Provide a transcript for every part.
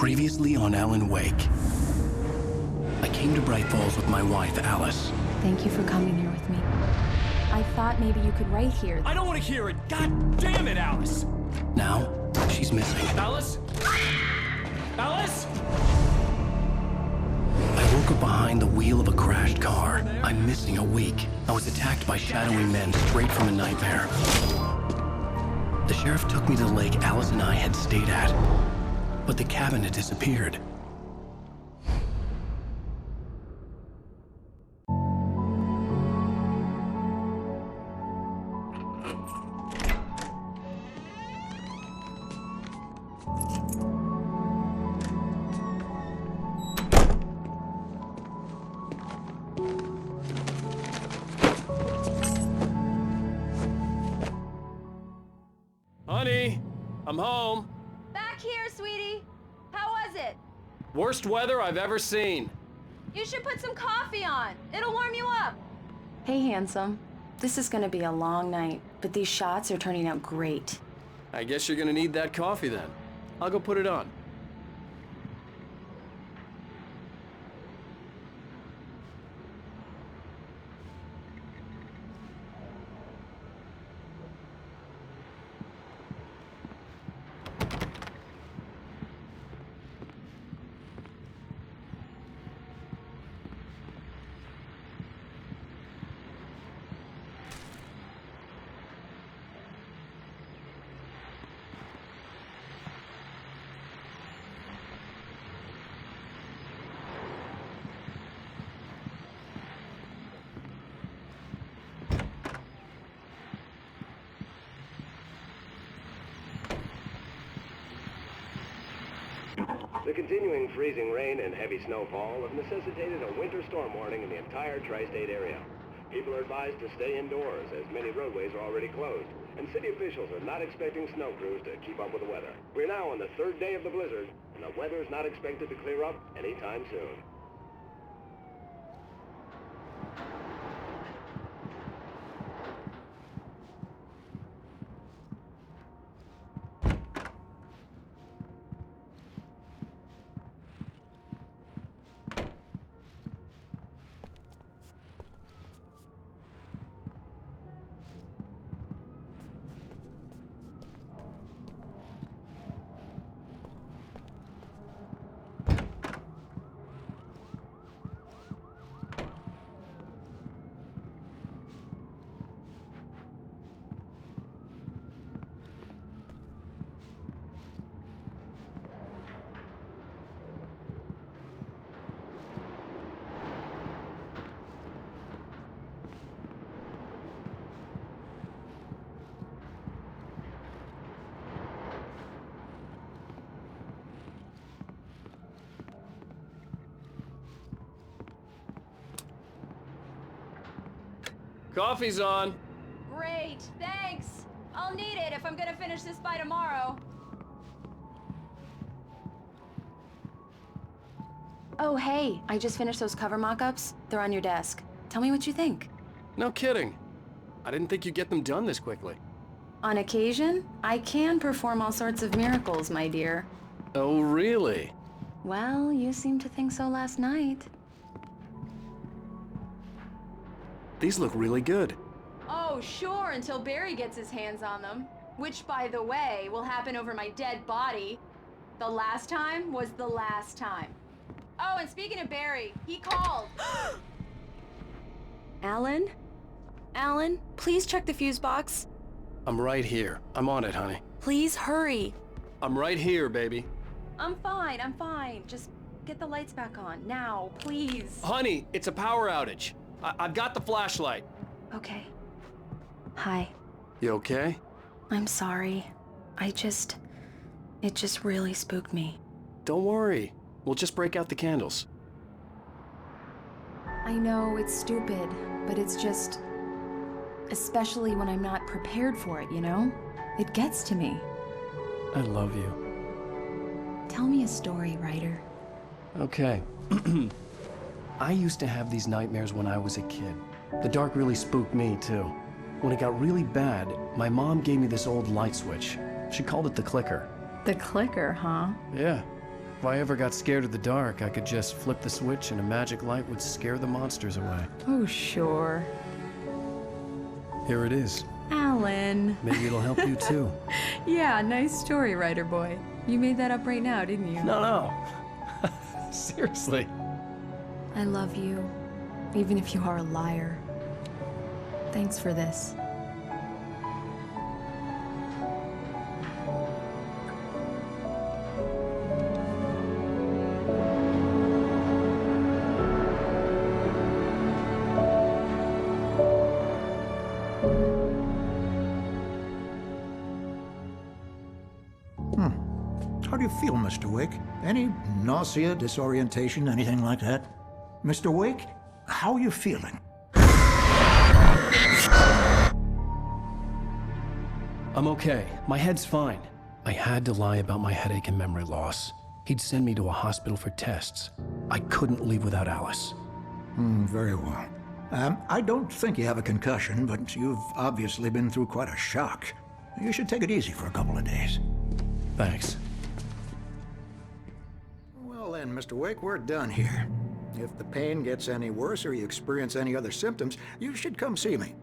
Previously on Alan Wake. I came to Bright Falls with my wife, Alice. Thank you for coming here with me. I thought maybe you could write here. I don't want to hear it! God damn it, Alice! Now, she's missing. Alice? Alice? I woke up behind the wheel of a crashed car. I'm missing a week. I was attacked by shadowy men straight from a nightmare. The sheriff took me to the lake Alice and I had stayed at, but the cabin had disappeared. Honey, I'm home. Back here, sweetie. How was it? Worst weather I've ever seen. You should put some coffee on. It'll warm you up. Hey, handsome. This is gonna be a long night, but these shots are turning out great. I guess you're gonna need that coffee then. I'll go put it on. The continuing freezing rain and heavy snowfall have necessitated a winter storm warning in the entire tri-state area. People are advised to stay indoors as many roadways are already closed, and city officials are not expecting snow crews to keep up with the weather. We're now on the third day of the blizzard, and the weather is not expected to clear up anytime soon. Coffee's on. Great, thanks. I'll need it if I'm gonna finish this by tomorrow. Oh, hey, I just finished those cover mock-ups. They're on your desk. Tell me what you think. No kidding. I didn't think you'd get them done this quickly. On occasion, I can perform all sorts of miracles, my dear. Oh, really? Well, you seemed to think so last night. These look really good. Oh, sure, until Barry gets his hands on them. Which, by the way, will happen over my dead body. The last time was the last time. Oh, and speaking of Barry, he called. Alan? Alan, please check the fuse box. I'm right here. I'm on it, honey. Please hurry. I'm right here, baby. I'm fine, I'm fine. Just get the lights back on, now, please. Honey, it's a power outage. I've got the flashlight. Okay. Hi. You okay? I'm sorry. It just really spooked me. Don't worry. We'll just break out the candles. I know it's stupid, but it's just... especially when I'm not prepared for it, you know? It gets to me. I love you. Tell me a story, writer. Okay. I used to have these nightmares when I was a kid. The dark really spooked me, too. When it got really bad, my mom gave me this old light switch. She called it the clicker. The clicker, huh? Yeah. If I ever got scared of the dark, I could just flip the switch and a magic light would scare the monsters away. Oh, sure. Here it is. Alan. Maybe it'll help you too. Yeah, nice story, writer boy. You made that up right now, didn't you? No. Seriously. I love you, even if you are a liar. Thanks for this. How do you feel, Mr. Wake? Any nausea, disorientation, anything like that? Mr. Wake, how are you feeling? I'm okay. My head's fine. I had to lie about my headache and memory loss. He'd send me to a hospital for tests. I couldn't leave without Alice. Very well. I don't think you have a concussion, but you've obviously been through quite a shock. You should take it easy for a couple of days. Thanks. Well then, Mr. Wake, we're done here. If the pain gets any worse or you experience any other symptoms, you should come see me.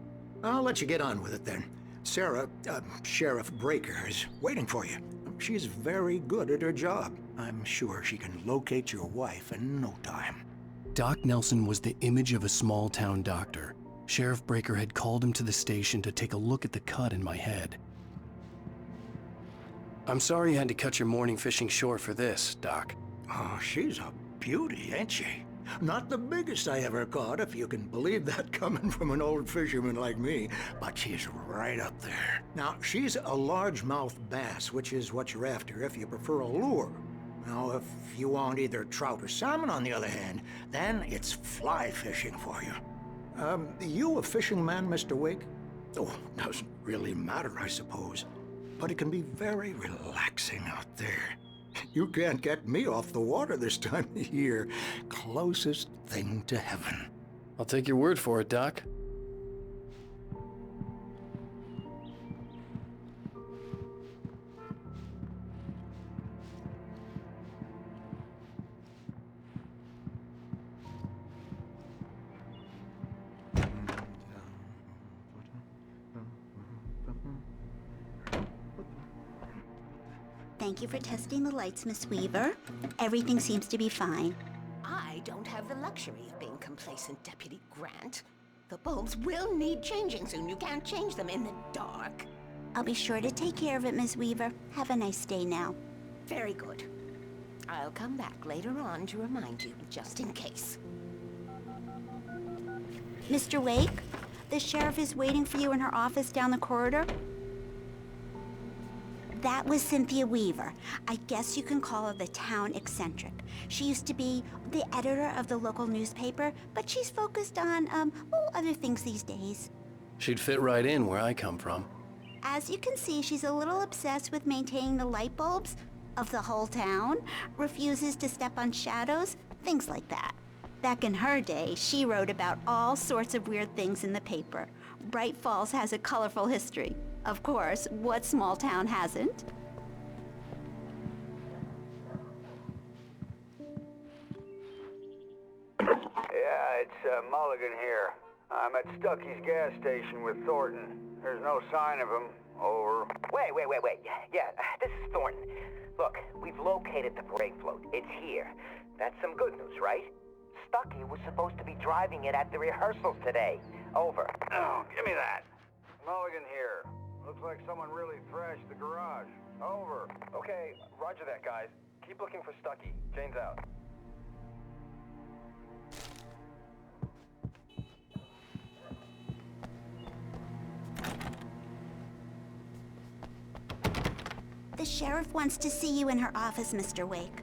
I'll let you get on with it then. Sarah, Sheriff Breaker, is waiting for you. She's very good at her job. I'm sure she can locate your wife in no time. Doc Nelson was the image of a small-town doctor. Sheriff Breaker had called him to the station to take a look at the cut in my head. I'm sorry you had to cut your morning fishing short for this, Doc. Oh, she's a beauty, ain't she? Not the biggest I ever caught, if you can believe that coming from an old fisherman like me, but she's right up there. Now, she's a largemouth bass, which is what you're after if you prefer a lure. Now, if you want either trout or salmon, on the other hand, then it's fly fishing for you. You a fishing man, Mr. Wake? Oh, doesn't really matter, I suppose. But it can be very relaxing out there. You can't get me off the water this time of year. Closest thing to heaven. I'll take your word for it, Doc. Thank you for testing the lights, Miss Weaver. Everything seems to be fine. I don't have the luxury of being complacent, Deputy Grant. The bulbs will need changing soon. You can't change them in the dark. I'll be sure to take care of it, Miss Weaver. Have a nice day now. Very good. I'll come back later on to remind you, just in case. Mr. Wake, the sheriff is waiting for you in her office down the corridor. That was Cynthia Weaver. I guess you can call her the town eccentric. She used to be the editor of the local newspaper, but she's focused on, other things these days. She'd fit right in where I come from. As you can see, she's a little obsessed with maintaining the light bulbs of the whole town, refuses to step on shadows, things like that. Back in her day, she wrote about all sorts of weird things in the paper. Bright Falls has a colorful history. Of course, what small town hasn't? Yeah, it's Mulligan here. I'm at Stucky's gas station with Thornton. There's no sign of him. Over. Wait. Yeah, this is Thornton. Look, we've located the parade float. It's here. That's some good news, right? Stucky was supposed to be driving it at the rehearsals today. Over. Oh, give me that. Mulligan here. Looks like someone really thrashed the garage. Over. Okay, roger that, guys. Keep looking for Stucky. Jane's out. The sheriff wants to see you in her office, Mr. Wake.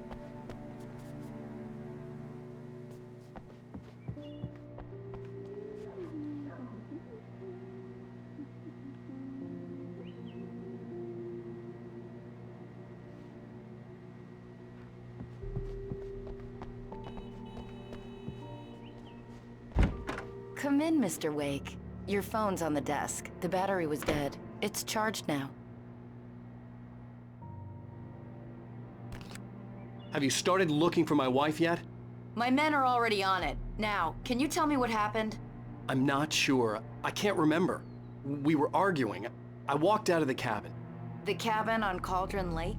Come in, Mr. Wake. Your phone's on the desk. The battery was dead. It's charged now. Have you started looking for my wife yet? My men are already on it. Now, can you tell me what happened? I'm not sure. I can't remember. We were arguing. I walked out of the cabin. The cabin on Cauldron Lake?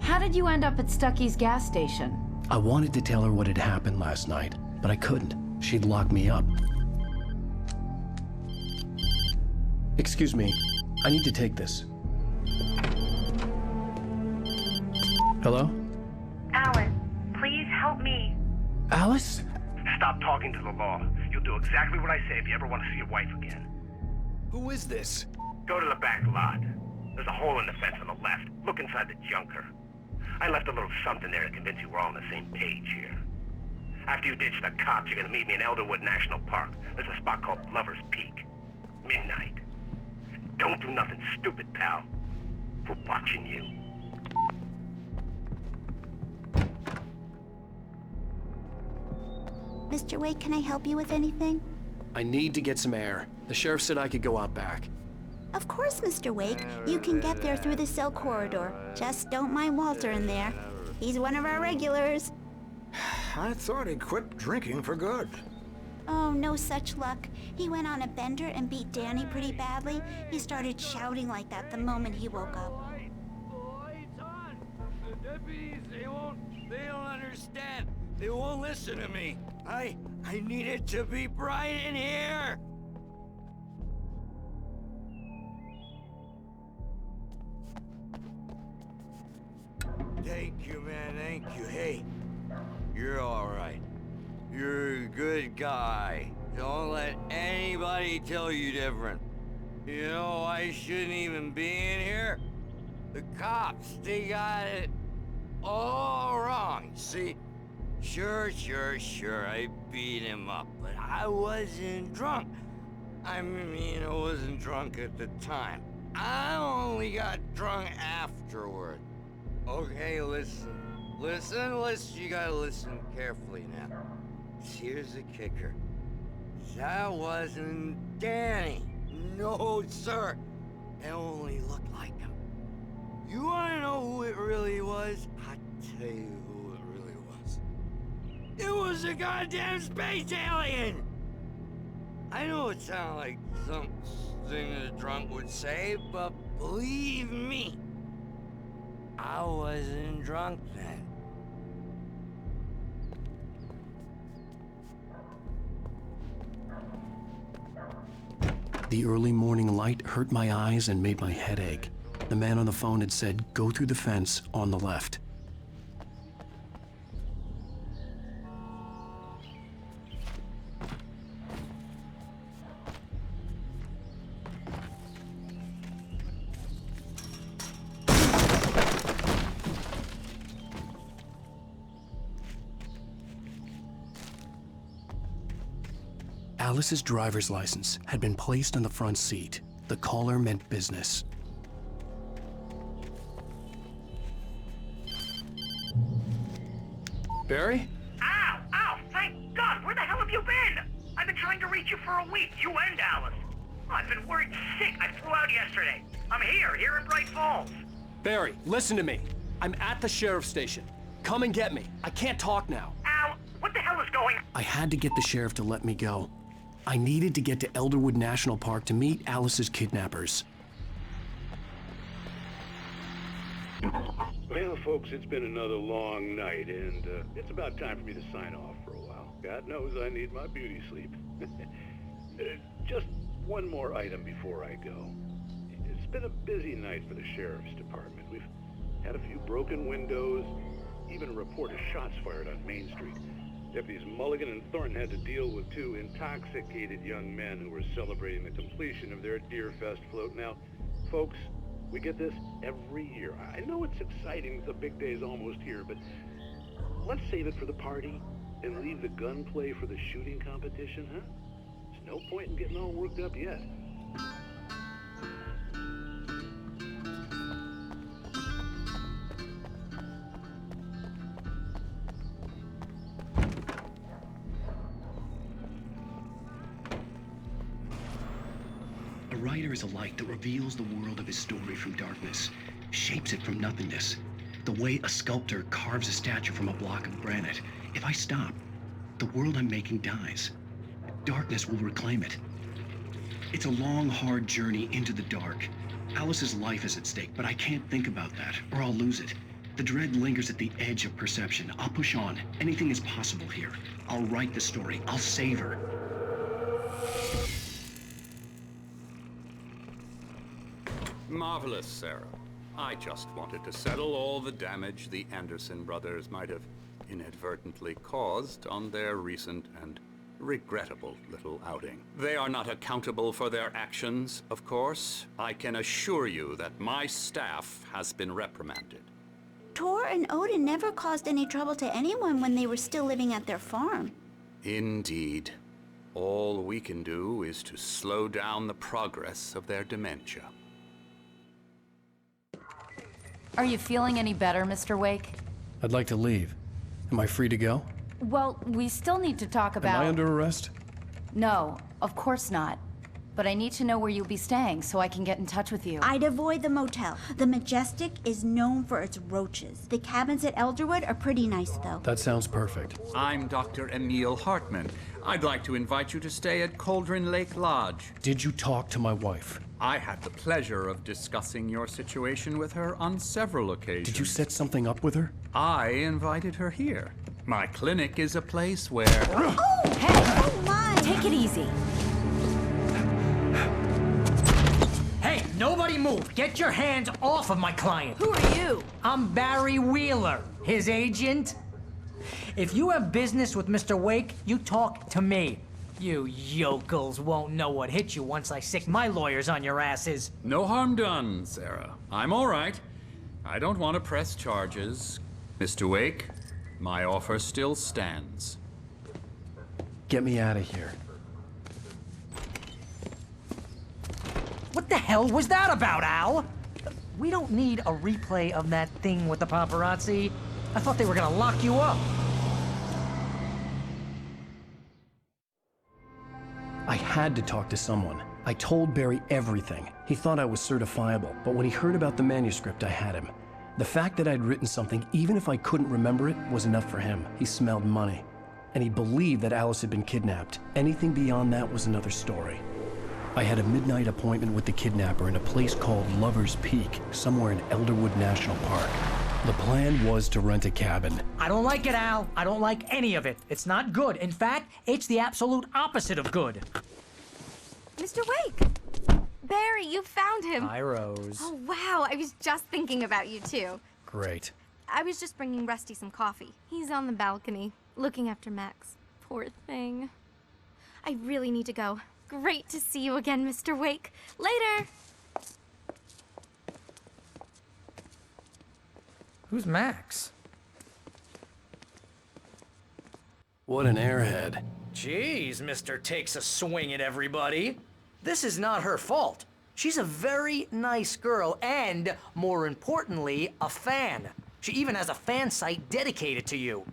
How did you end up at Stucky's gas station? I wanted to tell her what had happened last night, but I couldn't. She'd lock me up. Excuse me. I need to take this. Hello? Alan, please help me. Alice? Stop talking to the law. You'll do exactly what I say if you ever want to see your wife again. Who is this? Go to the back lot. There's a hole in the fence on the left. Look inside the junker. I left a little something there to convince you we're all on the same page here. After you ditch the cops, you're gonna meet me in Elderwood National Park. There's a spot called Lover's Peak. Midnight. Don't do nothing stupid, pal. We're watching you. Mr. Wake, can I help you with anything? I need to get some air. The sheriff said I could go out back. Of course, Mr. Wake. You can get there through the cell corridor. Just don't mind Walter in there. He's one of our regulars. I thought he quit drinking for good. Oh, no such luck. He went on a bender and beat Danny pretty badly. He started shouting like that the moment he woke up. The deputies, they don't understand. They won't listen to me. I need it to be bright in here. Thank you, man, thank you. Hey, you're all right. You're a good guy. Don't let anybody tell you different. You know, I shouldn't even be in here. The cops, they got it all wrong. See, sure, I beat him up, but I wasn't drunk. I mean, I wasn't drunk at the time. I only got drunk afterward. Okay, listen, you gotta listen carefully now. Here's the kicker. That wasn't Danny. No, sir. It only looked like him. You wanna know who it really was? I'll tell you who it really was. It was a goddamn space alien! I know it sounds like something a drunk would say, but believe me, I wasn't drunk then. The early morning light hurt my eyes and made my head ache. The man on the phone had said, go through the fence on the left. Alice's driver's license had been placed on the front seat. The caller meant business. Barry? Ow! Thank God! Where the hell have you been? I've been trying to reach you for a week, you and Alice. I've been worried sick. I flew out yesterday. I'm here in Bright Falls. Barry, listen to me. I'm at the sheriff's station. Come and get me. I can't talk now. Al, what the hell is going on? I had to get the sheriff to let me go. I needed to get to Elderwood National Park to meet Alice's kidnappers. Well, folks, it's been another long night, and it's about time for me to sign off for a while. God knows I need my beauty sleep. Just one more item before I go. It's been a busy night for the sheriff's department. We've had a few broken windows, even a report of shots fired on Main Street. Deputies Mulligan and Thornton had to deal with two intoxicated young men who were celebrating the completion of their Deerfest float. Now, folks, we get this every year. I know it's exciting, the big day's almost here, but let's save it for the party and leave the gunplay for the shooting competition, huh? There's no point in getting all worked up yet. A writer is a light that reveals the world of his story from darkness, shapes it from nothingness. The way a sculptor carves a statue from a block of granite. If I stop, the world I'm making dies. Darkness will reclaim it. It's a long, hard journey into the dark. Alice's life is at stake, but I can't think about that, or I'll lose it. The dread lingers at the edge of perception. I'll push on. Anything is possible here. I'll write the story. I'll save her. Marvelous, Sarah. I just wanted to settle all the damage the Anderson brothers might have inadvertently caused on their recent and regrettable little outing. They are not accountable for their actions, of course. I can assure you that my staff has been reprimanded. Tor and Odin never caused any trouble to anyone when they were still living at their farm. Indeed. All we can do is to slow down the progress of their dementia. Are you feeling any better, Mr. Wake? I'd like to leave. Am I free to go? Well, we still need to talk about... Am I under arrest? No, of course not. But I need to know where you'll be staying so I can get in touch with you. I'd avoid the motel. The Majestic is known for its roaches. The cabins at Elderwood are pretty nice, though. That sounds perfect. I'm Dr. Emil Hartman. I'd like to invite you to stay at Cauldron Lake Lodge. Did you talk to my wife? I had the pleasure of discussing your situation with her on several occasions. Did you set something up with her? I invited her here. My clinic is a place where... Oh! Hey! Oh, my! Take it easy. Hey, nobody move! Get your hands off of my client! Who are you? I'm Barry Wheeler, his agent. If you have business with Mr. Wake, you talk to me. You yokels won't know what hit you once I sick my lawyers on your asses. No harm done, Sarah. I'm all right. I don't want to press charges. Mr. Wake, my offer still stands. Get me out of here. What the hell was that about, Al? We don't need a replay of that thing with the paparazzi. I thought they were gonna lock you up. I had to talk to someone. I told Barry everything. He thought I was certifiable, but when he heard about the manuscript, I had him. The fact that I'd written something, even if I couldn't remember it, was enough for him. He smelled money. And he believed that Alice had been kidnapped. Anything beyond that was another story. I had a midnight appointment with the kidnapper in a place called Lover's Peak, somewhere in Elderwood National Park. The plan was to rent a cabin. I don't like it, Al. I don't like any of it. It's not good. In fact, it's the absolute opposite of good. Mr. Wake! Barry, you found him! Hi, Rose. Oh, wow. I was just thinking about you, too. Great. I was just bringing Rusty some coffee. He's on the balcony, looking after Max. Poor thing. I really need to go. Great to see you again, Mr. Wake. Later! Who's Max? What an airhead. Jeez, Mr. Takes a swing at everybody. This is not her fault. She's a very nice girl and, more importantly, a fan. She even has a fan site dedicated to you.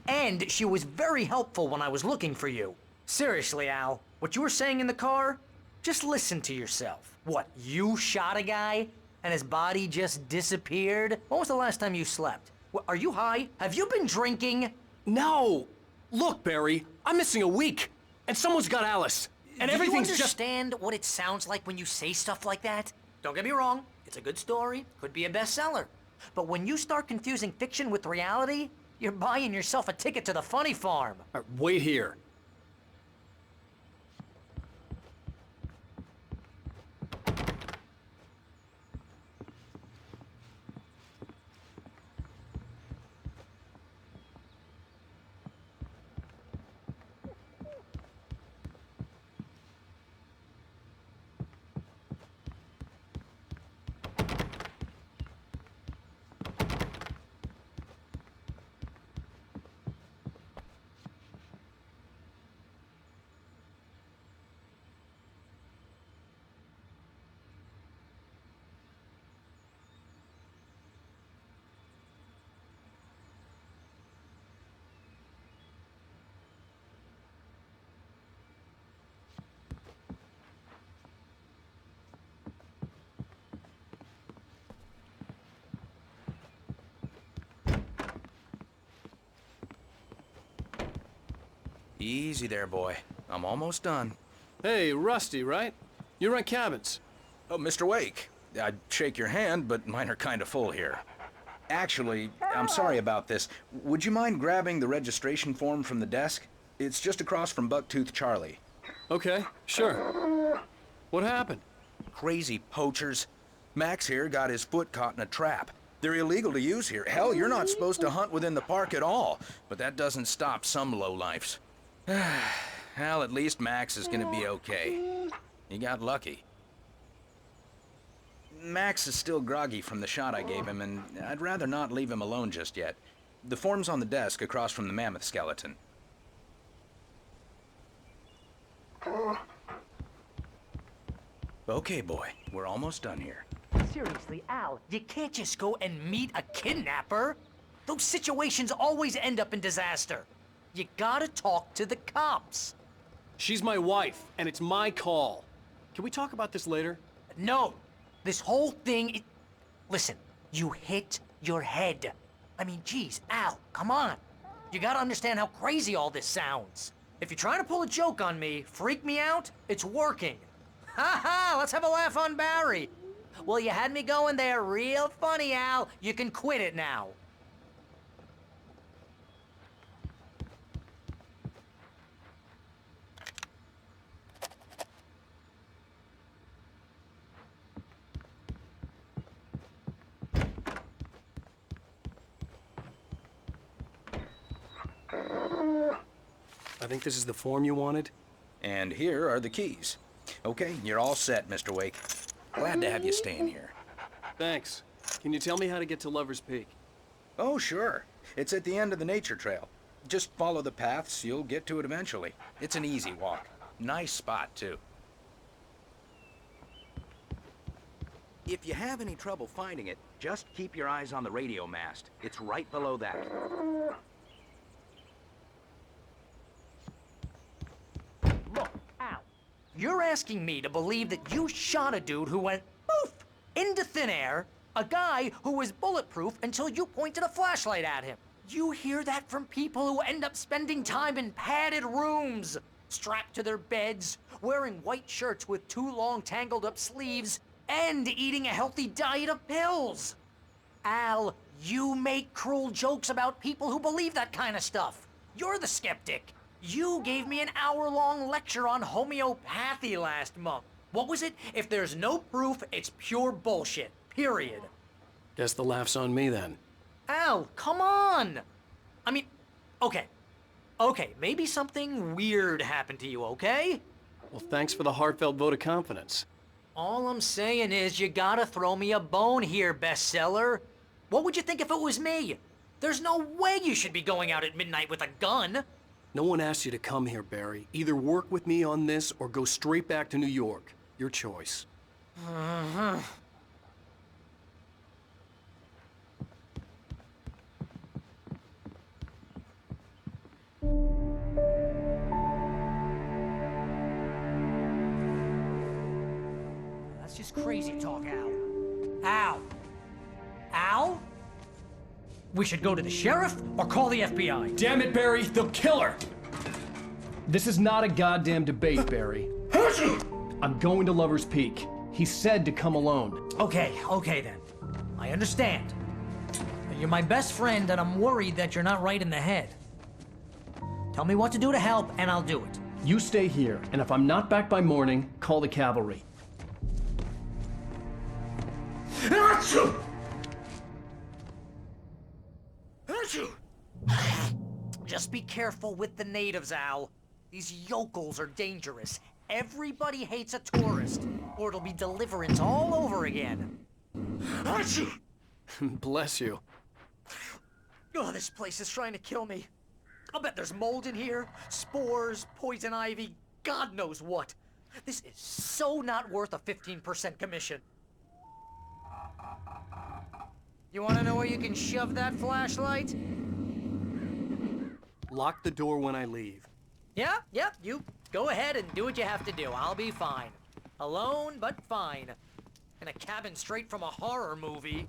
And she was very helpful when I was looking for you. Seriously, Al, what you were saying in the car? Just listen to yourself. What, you shot a guy and his body just disappeared? When was the last time you slept? What, are you high? Have you been drinking? No! Look, Barry, I'm missing a week, and someone's got Alice, and everything's just... Do you understand what it sounds like when you say stuff like that? Don't get me wrong, it's a good story, could be a bestseller. But when you start confusing fiction with reality, you're buying yourself a ticket to the funny farm. Wait here. Easy there, boy. I'm almost done. Hey, Rusty, right? You rent cabins. Oh, Mr. Wake. I'd shake your hand, but mine are kind of full here. Actually, I'm sorry about this. Would you mind grabbing the registration form from the desk? It's just across from Bucktooth Charlie. Okay, sure. What happened? Crazy poachers. Max here got his foot caught in a trap. They're illegal to use here. Hell, you're not supposed to hunt within the park at all. But that doesn't stop some lowlifes. Well, at least Max is gonna be okay. He got lucky. Max is still groggy from the shot I gave him, and I'd rather not leave him alone just yet. The form's on the desk across from the mammoth skeleton. Okay, boy, we're almost done here. Seriously, Al, you can't just go and meet a kidnapper. Those situations always end up in disaster. You gotta talk to the cops. She's my wife, and it's my call. Can we talk about this later? No. This whole thing, listen, you hit your head. I mean, geez, Al, come on. You gotta understand how crazy all this sounds. If you're trying to pull a joke on me, freak me out, it's working. Ha ha, let's have a laugh on Barry. Well, you had me going there real funny, Al. You can quit it now. I think this is the form you wanted. And here are the keys. Okay, you're all set, Mr. Wake. Glad to have you staying here. Thanks. Can you tell me how to get to Lover's Peak? Oh, sure. It's at the end of the nature trail. Just follow the paths, you'll get to it eventually. It's an easy walk. Nice spot, too. If you have any trouble finding it, just keep your eyes on the radio mast. It's right below that. Look, Al, you're asking me to believe that you shot a dude who went poof into thin air, a guy who was bulletproof until you pointed a flashlight at him. You hear that from people who end up spending time in padded rooms, strapped to their beds, wearing white shirts with too long tangled up sleeves, and eating a healthy diet of pills. Al, you make cruel jokes about people who believe that kind of stuff. You're the skeptic. You gave me an hour-long lecture on homeopathy last month. What was it? If there's no proof, it's pure bullshit. Period. Guess the laugh's on me then. Al, come on! I mean, okay, maybe something weird happened to you, okay? Well, thanks for the heartfelt vote of confidence. All I'm saying is you gotta throw me a bone here, bestseller. What would you think if it was me? There's no way you should be going out at midnight with a gun. No one asked you to come here, Barry. Either work with me on this or go straight back to New York. Your choice. That's just crazy talk, Al. Al? Al? We should go to the sheriff or call the FBI. Damn it, Barry, they'll kill her! This is not a goddamn debate, Barry. I'm going to Lover's Peak. He said to come alone. Okay then. I understand. You're my best friend and I'm worried that you're not right in the head. Tell me what to do to help and I'll do it. You stay here, and if I'm not back by morning, call the cavalry. Just be careful with the natives, Al. These yokels are dangerous. Everybody hates a tourist, or it'll be Deliverance all over again. Bless you. Oh, this place is trying to kill me. I'll bet there's mold in here, spores, poison ivy, God knows what. This is so not worth a 15% commission. You want to know where you can shove that flashlight? Lock the door when I leave. Yeah, you go ahead and do what you have to do. I'll be fine. Alone, but fine. In a cabin straight from a horror movie.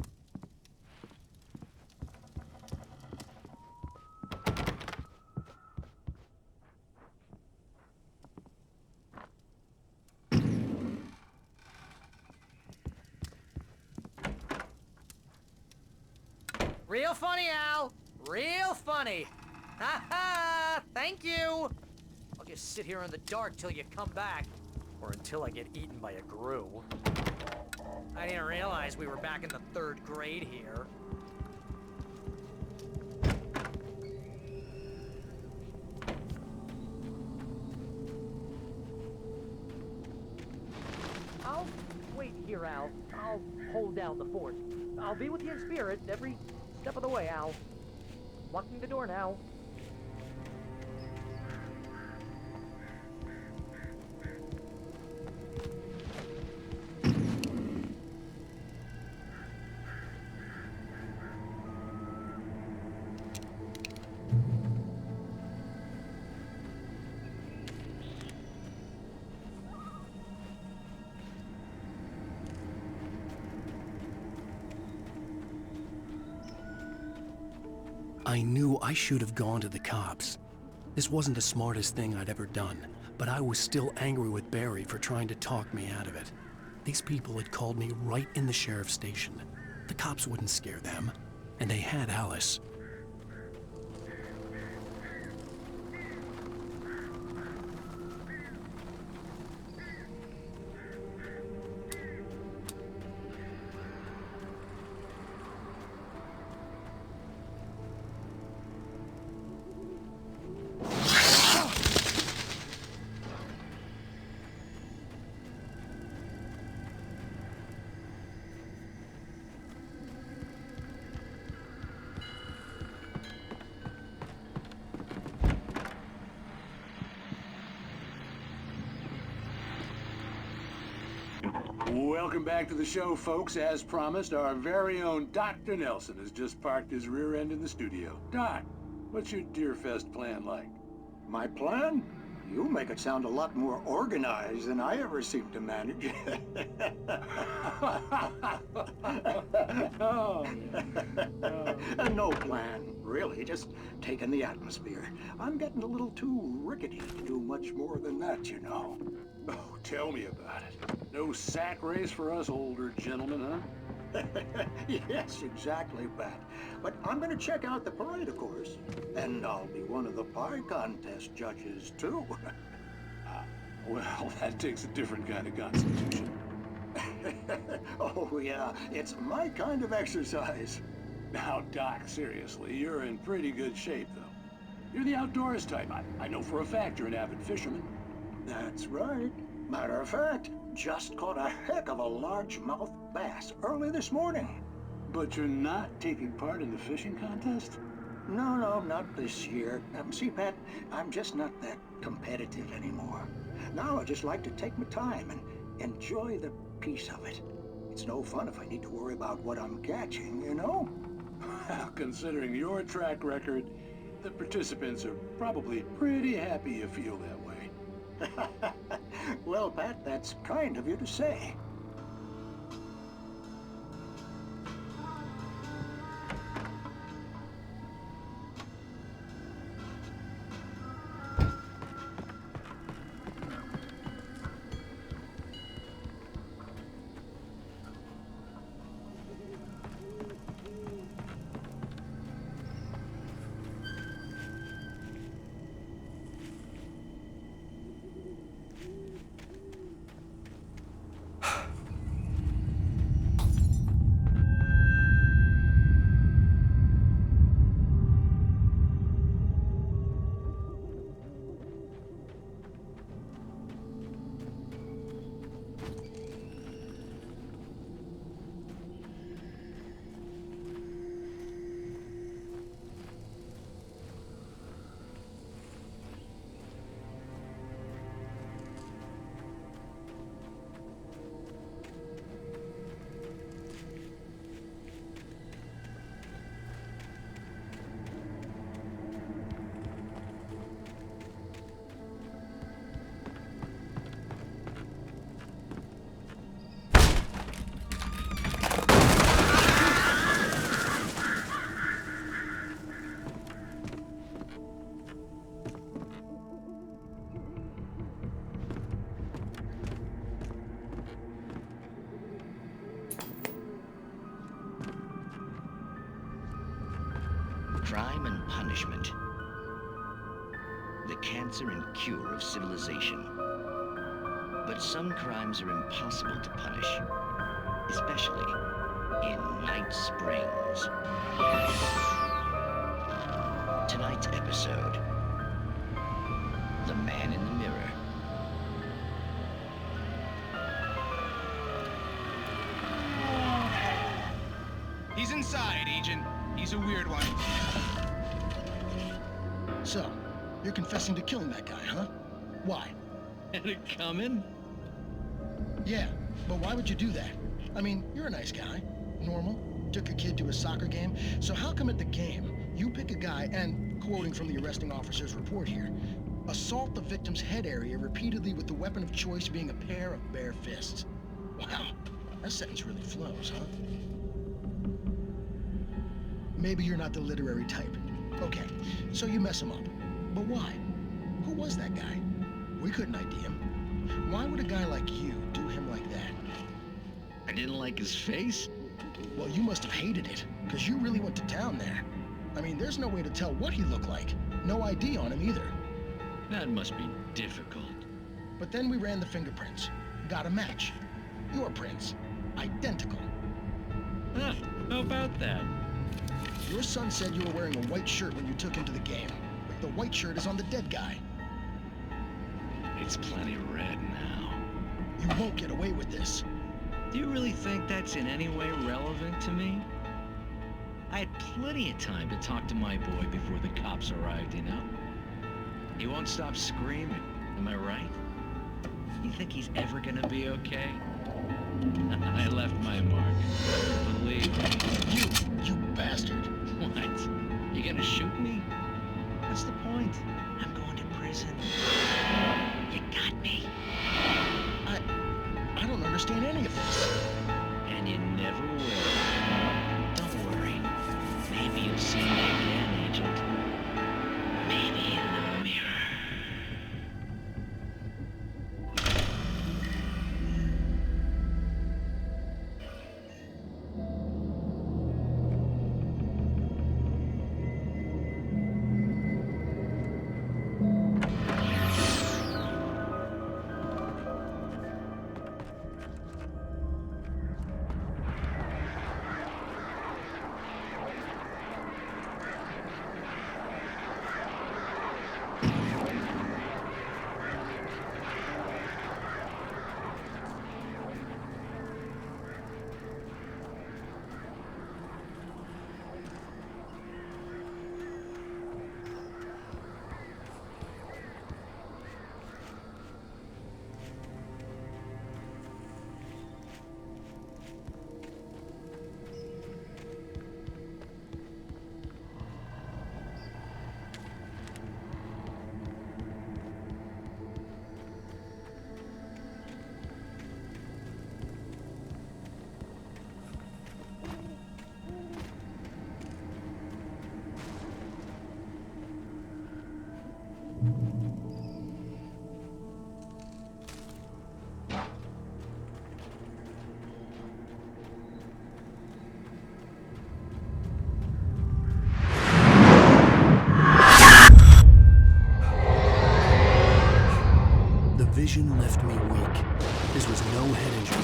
Real funny, Al. Real funny. Ha ha! Thank you. I'll just sit here in the dark till you come back. Or until I get eaten by a grue. I didn't realize we were back in the 3rd grade here. I'll wait here, Al. I'll hold down the fort. I'll be with you in spirit every step of the way, Al. Locking the door now. I knew I should have gone to the cops. This wasn't the smartest thing I'd ever done, but I was still angry with Barry for trying to talk me out of it. These people had called me right in the sheriff's station. The cops wouldn't scare them, and they had Alice. Welcome back to the show, folks. As promised, our very own Dr. Nelson has just parked his rear end in the studio. Doc, what's your Deerfest plan like? My plan? You make it sound a lot more organized than I ever seem to manage. No plan, really, just taking the atmosphere. I'm getting a little too rickety to do much more than that, you know. Oh, tell me about it. No sack race for us older gentlemen, huh? Yes, exactly, Pat. But I'm gonna check out the parade, of course. And I'll be one of the pie contest judges, too. Well, that takes a different kind of constitution. Oh, yeah, it's my kind of exercise. Now, Doc, seriously, you're in pretty good shape, though. You're the outdoors type. I know for a fact you're an avid fisherman. That's right. Matter of fact, just caught a heck of a largemouth bass early this morning. But you're not taking part in the fishing contest? No, not this year. See, Pat, I'm just not that competitive anymore. Now I just like to take my time and enjoy the peace of it. It's no fun if I need to worry about what I'm catching, you know? Well, considering your track record, the participants are probably pretty happy you feel that way. Well, Pat, that's kind of you to say. Crime and punishment. The cancer and cure of civilization. But some crimes are impossible to punish, especially in Night Springs. Tonight's episode, The Man in the Mirror. He's inside, Agent. He's a weird one. So, you're confessing to killing that guy, huh? Why? Had it coming? Yeah, but why would you do that? I mean, you're a nice guy. Normal. Took a kid to a soccer game. So how come at the game, you pick a guy and, quoting from the arresting officer's report here, assault the victim's head area repeatedly with the weapon of choice being a pair of bare fists? Wow, that sentence really flows, huh? Maybe you're not the literary type. Okay, so you mess him up. But why? Who was that guy? We couldn't ID him. Why would a guy like you do him like that? I didn't like his face? Well, you must have hated it, because you really went to town there. I mean, there's no way to tell what he looked like. No ID on him either. That must be difficult. But then we ran the fingerprints. Got a match. Your prints. Identical. Huh, how about that? Your son said you were wearing a white shirt when you took him to the game. The white shirt is on the dead guy. It's plenty red now. You won't get away with this. Do you really think that's in any way relevant to me? I had plenty of time to talk to my boy before the cops arrived, you know? He won't stop screaming, am I right? You think he's ever gonna be okay? I left my mark. Believe me. You bastard. What? You gonna shoot me? What's the point? I'm going to prison. You got me. I don't understand any of this. And you never will. Don't worry. Maybe you'll see me again, Agent. Maybe in the mirror. vision left me weak. This was no head injury.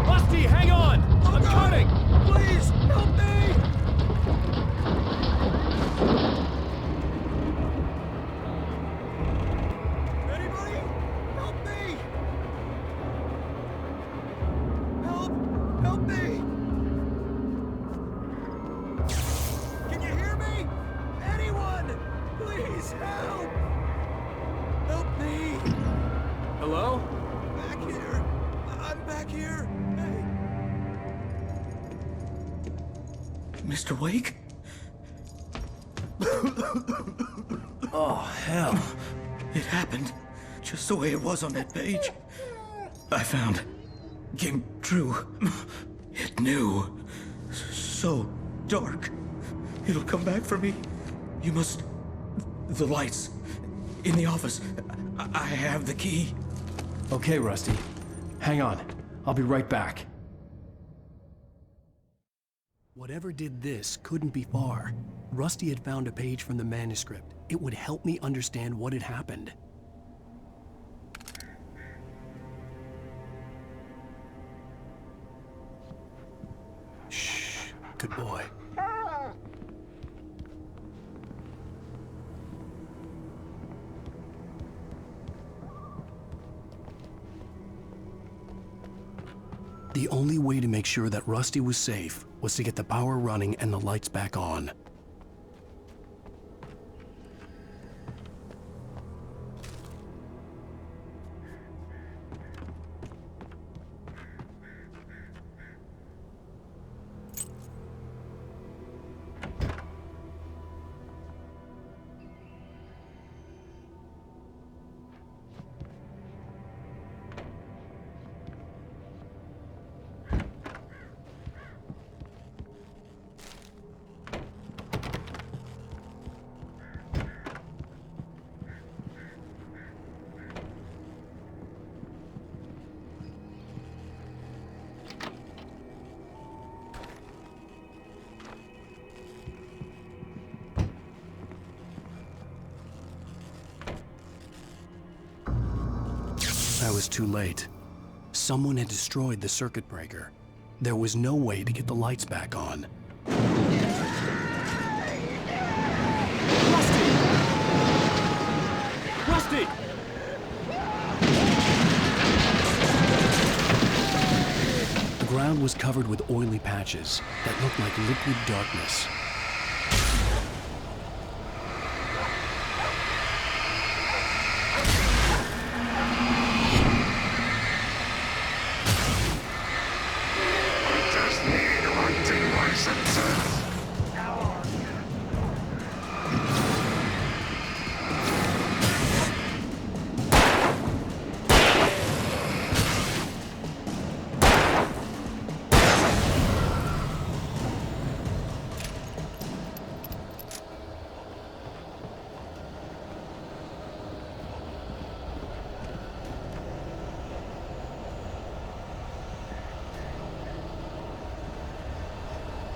Rusty, hang on! I'm coming! Please, help me! Anybody? Help me! Help me! Can you hear me? Anyone! Please help! Help me! Hello? Back here. I'm back here. Hey. Mr. Wake? Oh, hell. It happened just the way it was on that page. I found. Came true. It knew. So dark. It'll come back for me. You must... The lights. In the office. I have the key. Okay, Rusty. Hang on. I'll be right back. Whatever did this couldn't be far. Rusty had found a page from the manuscript. It would help me understand what had happened. Shh, good boy. The only way to make sure that Rusty was safe was to get the power running and the lights back on. I was too late. Someone had destroyed the circuit breaker. There was no way to get the lights back on. Rusty! The ground was covered with oily patches that looked like liquid darkness.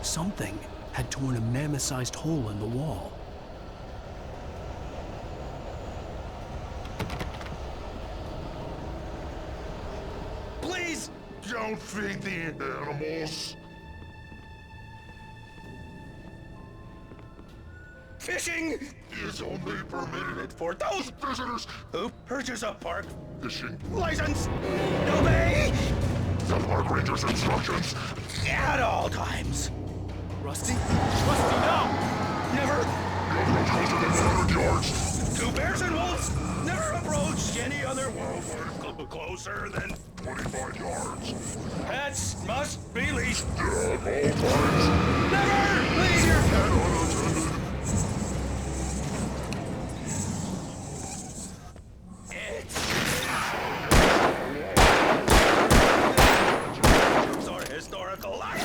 Something had torn a mammoth-sized hole in the wall. Please don't feed the animals. Fishing is only permitted for those visitors who purchase a park fishing license. Obey the park ranger's instructions at all times. Rusty? Rusty, no! Never. Never closer than 100 yards. Two bears and wolves never approach any other wildlife closer than 25 yards. Pets must be leashed. At all times. Never leave your pet unattended. It's our historical life.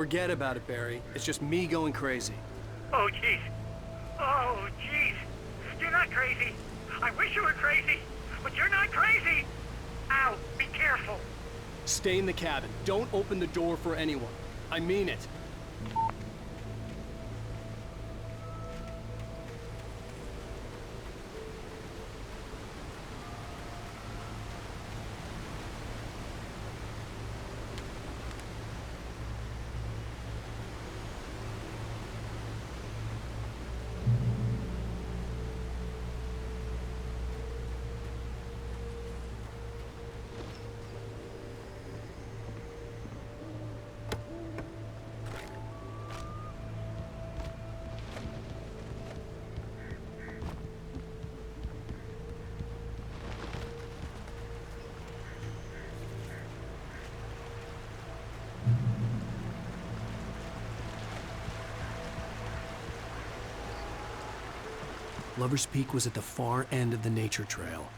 Forget about it, Barry. It's just me going crazy. Oh, jeez. Oh, jeez. You're not crazy. I wish you were crazy, but you're not crazy. Ow, be careful. Stay in the cabin. Don't open the door for anyone. I mean it. Lover's Peak was at the far end of the nature trail.